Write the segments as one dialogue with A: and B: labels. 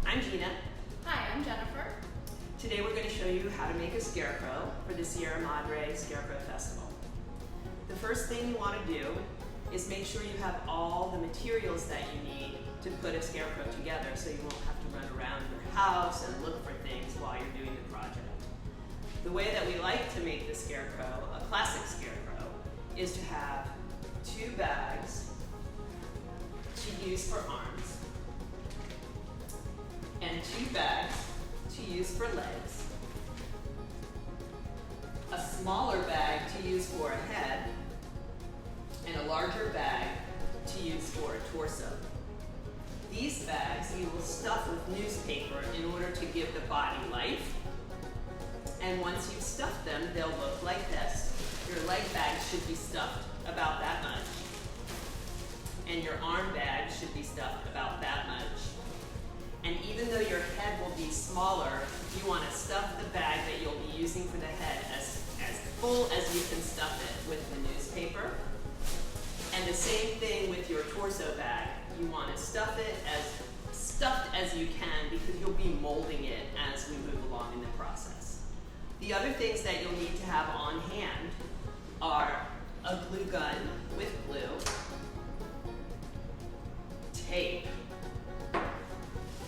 A: I'm Gina.
B: Hi, I'm Jennifer.
A: Today we're going to show you how to make a scarecrow for the Sierra Madre Scarecrow Festival. The first thing you want to do is make sure you have all the materials that you need to put a scarecrow together so you won't have to run around your house and look for things while you're doing the project. The way that we like to make the scarecrow, a classic scarecrow, is to have 2 bags to use for arms and 2 bags to use for legs, a smaller bag to use for a head, and a larger bag to use for a torso. These bags you will stuff with newspaper in order to give the body life, and once you've stuffed them, they'll look like this. Your leg bag should be stuffed about that much, and your arm bag should be stuffed about that much. And even though your head will be smaller, you want to stuff the bag that you'll be using for the head as full as you can stuff it with the newspaper. And the same thing with your torso bag. You want to stuff it as stuffed as you can because you'll be molding it as we move along in the process. The other things that you'll need to have on hand are a glue gun with glue, tape,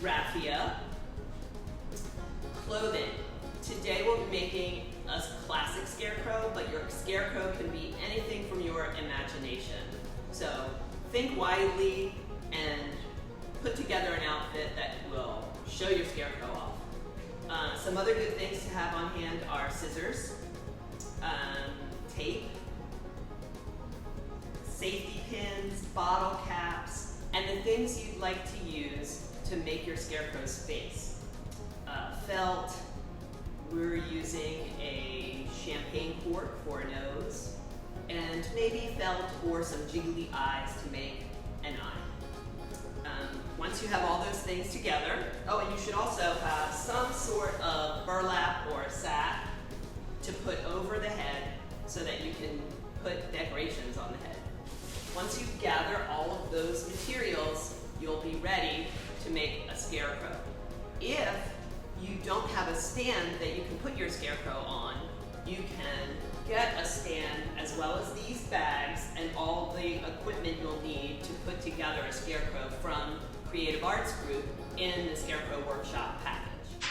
A: raffia, clothing. Today we'll be making a classic scarecrow, but your scarecrow can be anything from your imagination. So think widely and put together an outfit that will show your scarecrow off. Some other good things to have on hand are scissors, tape, safety pins, bottle caps, and the things you'd like to use to make your scarecrow's face. Felt, we're using a champagne cork for a nose, and maybe felt or some jiggly eyes to make an eye. Once you have all those things together, and you should also have some sort of burlap or a sack to put over the head so that you can put decorations on the head. Once you gather all of those materials, you'll be ready to make a scarecrow. If you don't have a stand that you can put your scarecrow on, you can get a stand as well as these bags and all the equipment you'll need to put together a scarecrow from Creative Arts Group in the Scarecrow Workshop package.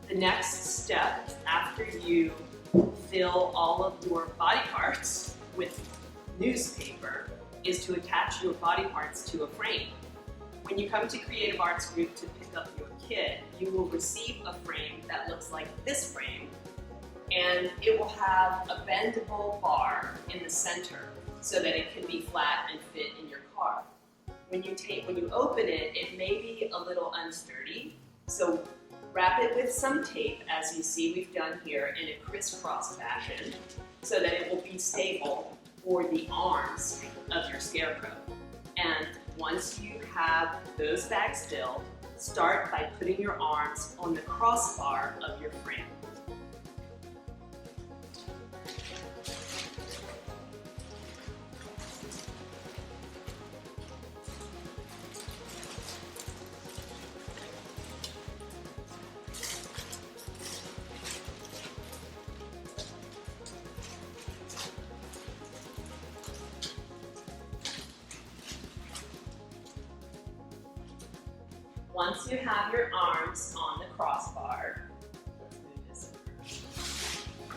A: The next step, after you fill all of your body parts with newspaper, is to attach your body parts to a frame. When you come to Creative Arts Group to pick up your kit, you will receive a frame that looks like this frame, and it will have a bendable bar in the center so that it can be flat and fit in your car. When you open it, it may be a little unsturdy, so wrap it with some tape, as you see we've done here, in a crisscross fashion, so that it will be stable for the arms of your scarecrow. And once you have those bags filled, start by putting your arms on the crossbar of your frame. Once you have your arms on the crossbar, let's move this over.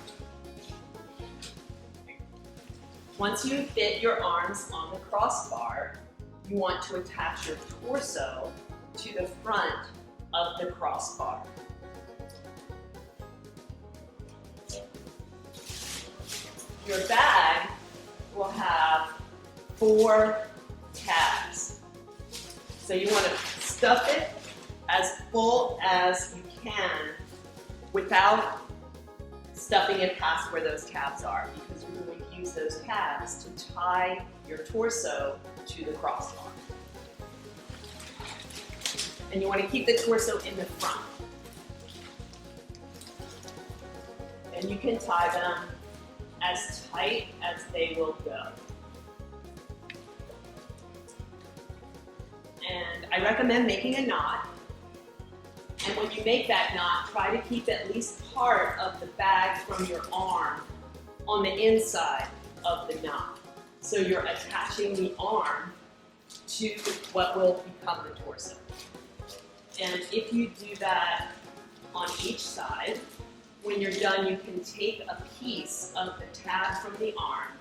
A: Once you fit your arms on the crossbar, you want to attach your torso to the front of the crossbar. Your bag will have 4 tabs. So you want to stuff it as full as you can without stuffing it past where those tabs are, because you're going to use those tabs to tie your torso to the crossbar. And you want to keep the torso in the front. And you can tie them as tight as they will go. And I recommend making a knot And when you make that knot, try to keep at least part of the bag from your arm on the inside of the knot. So you're attaching the arm to what will become the torso. And if you do that on each side, when you're done, you can take a piece of the tab from the arm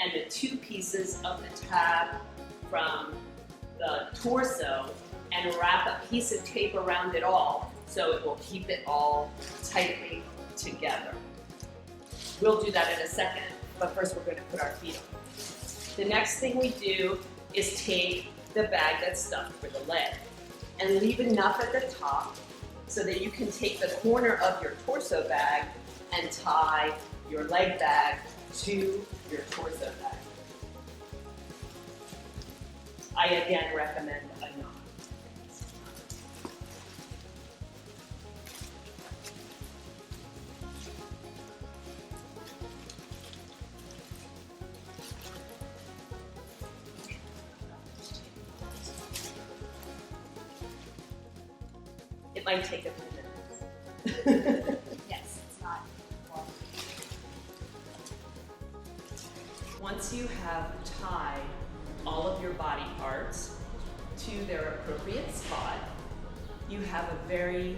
A: and the two pieces of the tab from the torso and wrap a piece of tape around it all so it will keep it all tightly together. We'll do that in a second, but first we're going to put our feet on. The next thing we do is take the bag that's stuffed for the leg and leave enough at the top so that you can take the corner of your torso bag and tie your leg bag to your torso bag. I again recommend a knot. It might take a few minutes.
B: Yes, it's not long.
A: Once you have tied all of your body parts to their appropriate spot, you have a very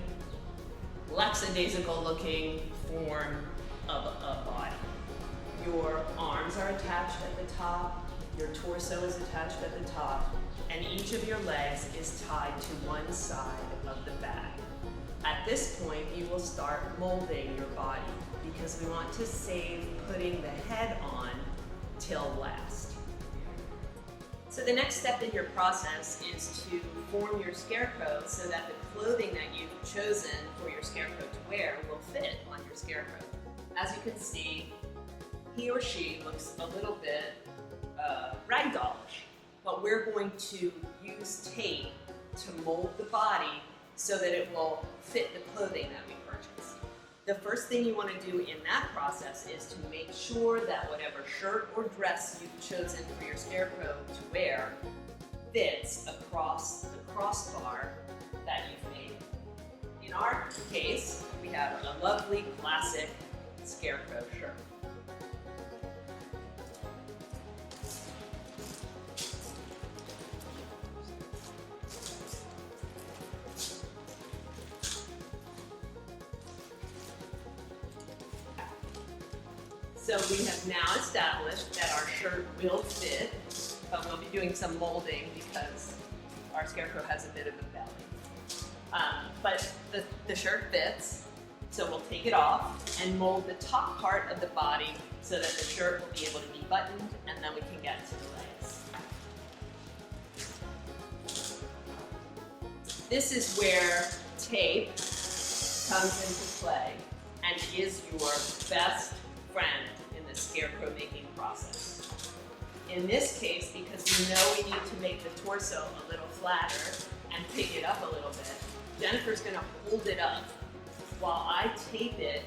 A: lackadaisical looking form of a body. Your arms are attached at the top, your torso is attached at the top, and each of your legs is tied to one side of the bag. At this point, you will start molding your body because we want to save putting the head on till last. So the next step in your process is to form your scarecrow so that the clothing that you've chosen for your scarecrow to wear will fit on your scarecrow. As you can see, he or she looks a little bit ragdollish, but we're going to use tape to mold the body so that it will fit the clothing that we purchased. The first thing you want to do in that process is to make sure that whatever shirt or dress you've chosen for your scarecrow to wear fits across the crossbar that you've made. In our case, we have a lovely classic scarecrow shirt. So we have now established that our shirt will fit, but we'll be doing some molding because our scarecrow has a bit of a belly. But the shirt fits, so we'll take it off and mold the top part of the body so that the shirt will be able to be buttoned, and then we can get to the legs. This is where tape comes into play and is your best friend in the scarecrow making process. In this case, because we know we need to make the torso a little flatter and pick it up a little bit, Jennifer's going to hold it up while I tape it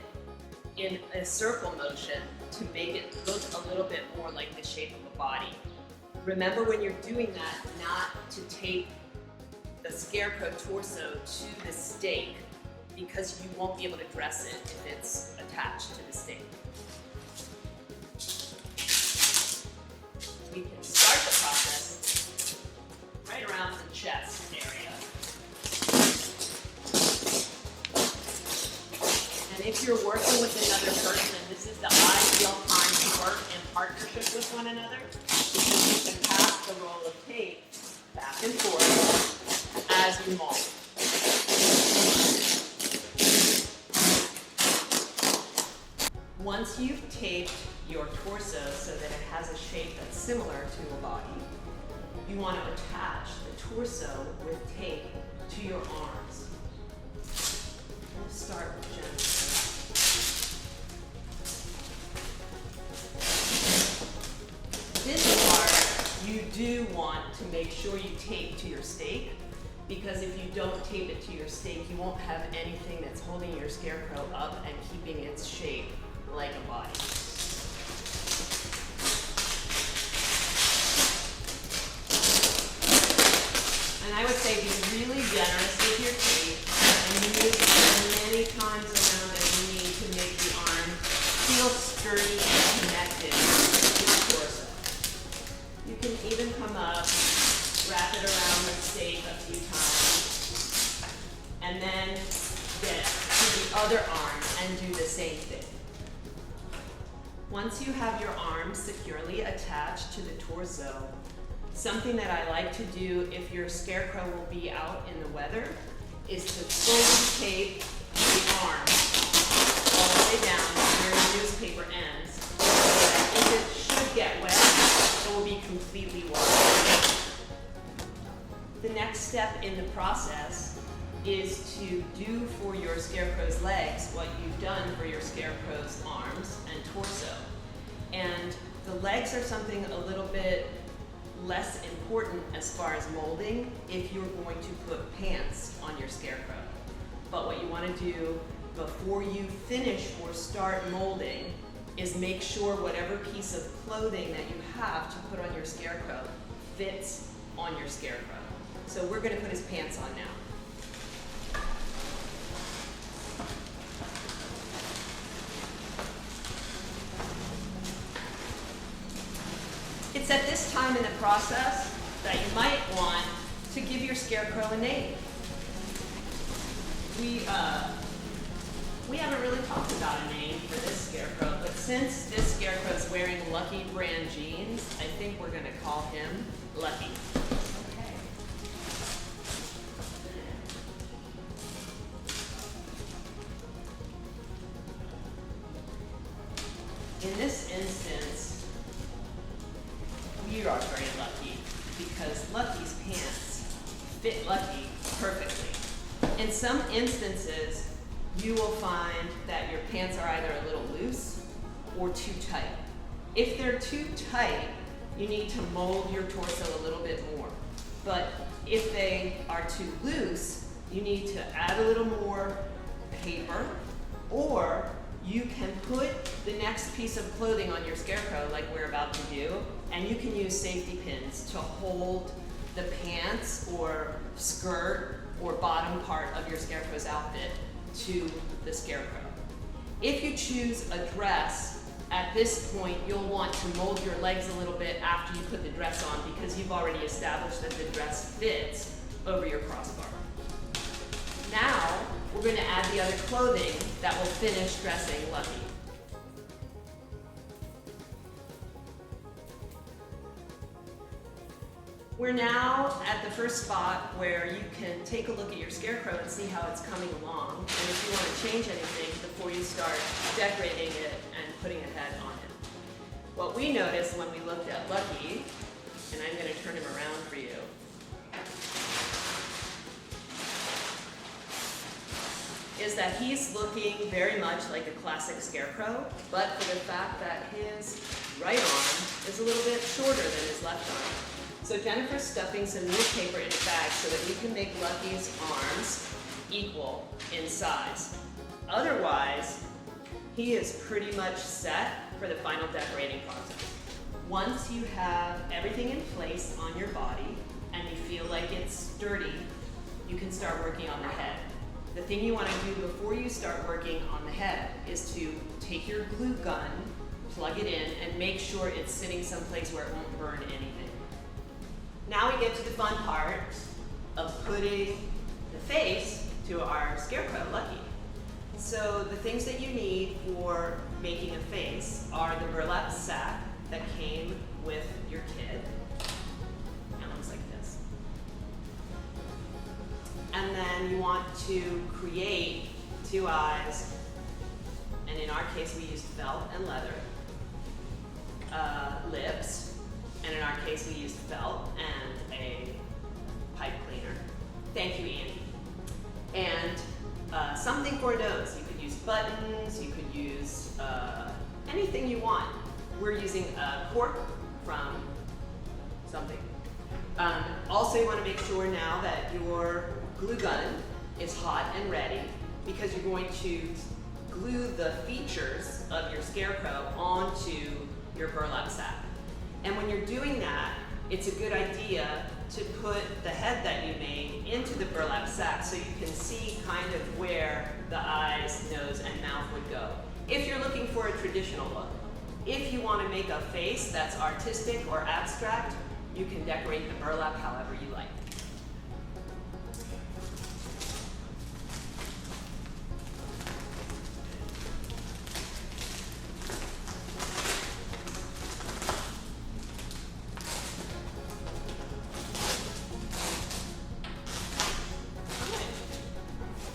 A: in a circle motion to make it look a little bit more like the shape of a body. Remember when you're doing that, not to tape the scarecrow torso to the stake because you won't be able to dress it if it's attached to the stake. We can start the process right around the chest area. And if you're working with another person, this is the ideal time to work in partnership with one another because you can pass the roll of tape back and forth as you mold. Once you've taped your torso so that it has a shape that's similar to a body, you want to attach the torso with tape to your arms. We'll start with Jennifer. This part, you do want to make sure you tape to your stake, because if you don't tape it to your stake, you won't have anything that's holding your scarecrow up and keeping its shape like a body. And I would say be really generous with your tape and use You can even come up, wrap it around the stake a few times, and then get to the other arm and do the same thing. Once you have your arms securely attached to the torso, something that I like to do if your scarecrow will be out in the weather is to fully tape the arm all the way down where your newspaper ends, so that if it should get wet, it will be completely waterproof. The next step in the process is to do for your scarecrow's legs what you've done for your scarecrow's arms and torso. And the legs are something a little bit less important as far as molding if you're going to put pants on your scarecrow. But what you want to do before you finish or start molding is make sure whatever piece of clothing that you have to put on your scarecrow fits on your scarecrow. So we're going to put his pants on now. It's at this time in the process that you might want to give your scarecrow a name. We haven't really talked about a name for this scarecrow, but since this scarecrow is wearing Lucky brand jeans, I think we're going to call him Lucky. Okay. In this instance, we are very lucky because Lucky's pants fit Lucky perfectly. In some instances, you will find that your pants are either a little loose or too tight. If they're too tight, you need to mold your torso a little bit more. But if they are too loose, you need to add a little more paper, or you can put the next piece of clothing on your scarecrow like we're about to do, and you can use safety pins to hold the pants or skirt or bottom part of your scarecrow's outfit to the scarecrow. If you choose a dress, at this point you'll want to mold your legs a little bit after you put the dress on because you've already established that the dress fits over your crossbar. Now, we're going to add the other clothing that will finish dressing Lucky. We're now at the first spot where you can take a look at your scarecrow and see how it's coming along, and if you want to change anything before you start decorating it and putting a head on it. What we noticed when we looked at Lucky, and I'm going to turn him around for you, is that he's looking very much like a classic scarecrow, but for the fact that his right arm is a little bit shorter than his left arm. So Jennifer's stuffing some newspaper in a bag so that we can make Lucky's arms equal in size. Otherwise, he is pretty much set for the final decorating process. Once you have everything in place on your body and you feel like it's sturdy, you can start working on the head. The thing you want to do before you start working on the head is to take your glue gun, plug it in, and make sure it's sitting someplace where it won't burn anything. Now we get to the fun part of putting the face to our scarecrow, Lucky. So the things that you need for making a face are the burlap sack that came with your kit. It looks like this. And then you want to create two eyes, and in our case we used felt and leather, lips, and in our case we used felt and a pipe cleaner. Thank you, Andy. And something for a nose. You could use buttons, you could use anything you want. We're using a cork from something. Also, you want to make sure now that your glue gun is hot and ready because you're going to glue the features of your scarecrow onto your burlap sack. And when you're doing that, it's a good idea to put the head that you made into the burlap sack so you can see kind of where the eyes, nose, and mouth would go, if you're looking for a traditional look. If you want to make a face that's artistic or abstract, you can decorate the burlap however you like.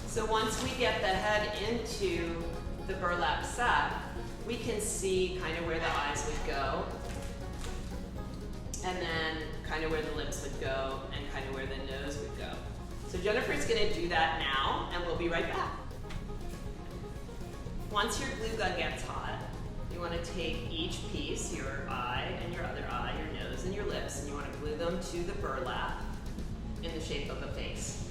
A: So once we get the head into the burlap sack, we can see kind of where the eyes would go, and then kind of where the lips would go, and kind of where the nose would go. So Jennifer's gonna do that now, and we'll be right back. Once your glue gun gets hot, you wanna take each piece, your eye and your other eye, your nose and your lips, and you wanna glue them to the burlap in the shape of a face.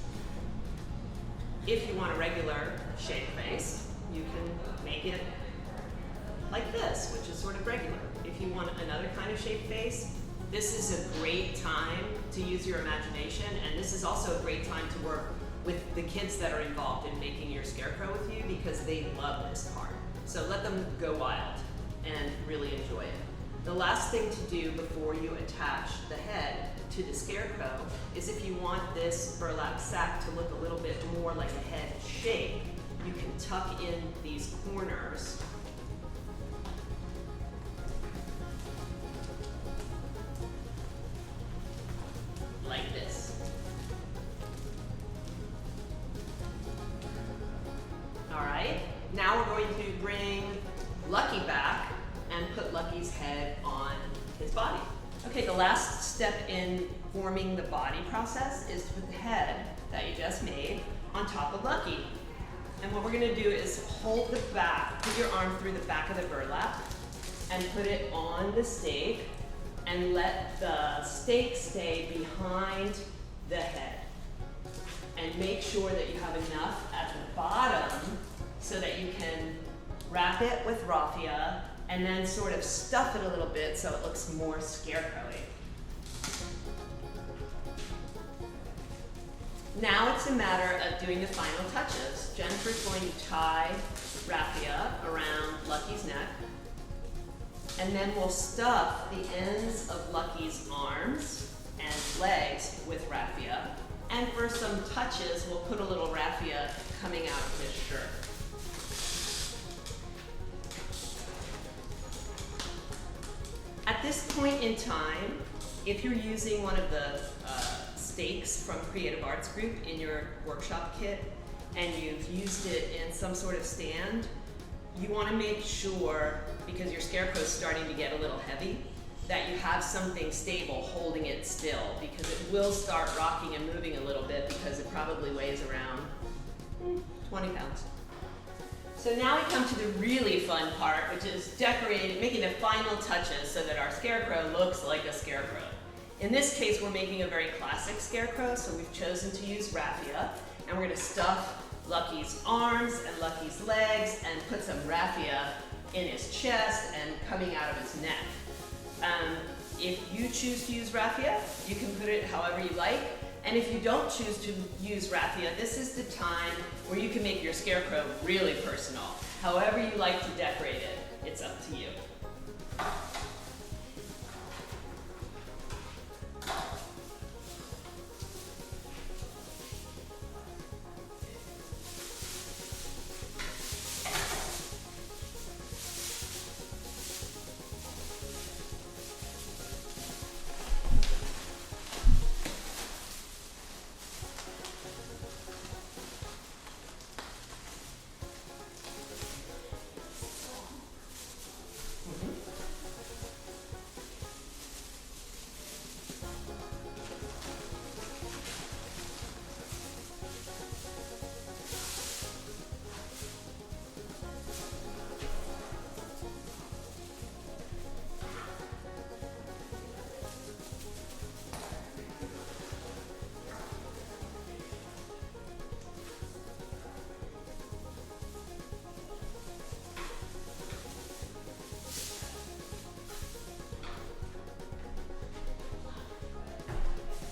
A: If you want a regular shaped face, you can make it like this, which is sort of regular. If you want another kind of shaped face, this is a great time to use your imagination, and this is also a great time to work with the kids that are involved in making your scarecrow with you, because they love this part. So let them go wild and really enjoy it. The last thing to do before you attach the head to the scarecrow is, if you want this burlap sack to look a little bit more like a head shape, you can tuck in these corners like this. All right, now we're going to bring Lucky back and put Lucky's head on his body. Okay, the last step in forming the body process is to put the head that you just made on top of Lucky. And what we're gonna do is hold the back, put your arm through the back of the burlap and put it on the stake, and let the stake stay behind the head. And make sure that you have enough at the bottom so that you can wrap it with raffia and then sort of stuff it a little bit so it looks more scarecrowy. Now it's a matter of doing the final touches. Jennifer's going to tie raffia around Lucky's neck, and then we'll stuff the ends of Lucky's arms and legs with raffia. And for some touches, we'll put a little raffia coming out of his shirt. At this point in time, if you're using one of the stakes from Creative Arts Group in your workshop kit, and you've used it in some sort of stand, you want to make sure, because your scarecrow is starting to get a little heavy, that you have something stable holding it still, because it will start rocking and moving a little bit, because it probably weighs around 20 pounds. So now we come to the really fun part, which is decorating, making the final touches so that our scarecrow looks like a scarecrow. In this case, we're making a very classic scarecrow, so we've chosen to use raffia, and we're gonna stuff Lucky's arms and Lucky's legs and put some raffia in his chest and coming out of his neck. If you choose to use raffia, you can put it however you like. And if you don't choose to use raffia, this is the time where you can make your scarecrow really personal. However you like to decorate it, it's up to you.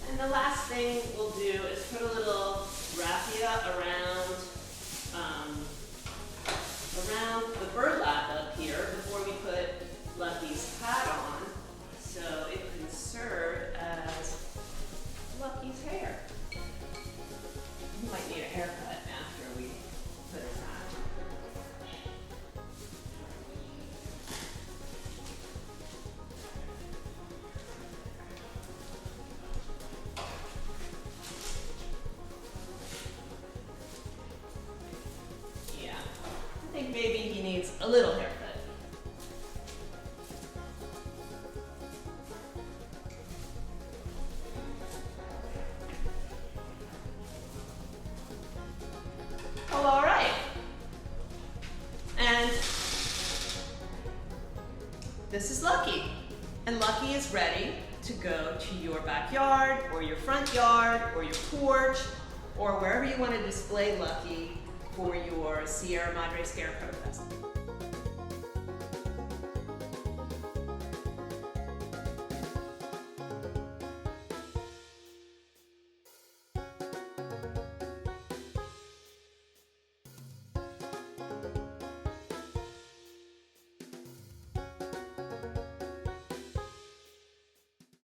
A: And the last thing we'll do is put a little raffia around the burlap up here before we put So it can serve as Lucky's hair. You might need a haircut after we put it on. Yeah, I think maybe he needs a little haircut. Oh, all right. And this is Lucky. And Lucky is ready to go to your backyard or your front yard or your porch or wherever you want to display Lucky for your Sierra Madre Scarecrow Festival.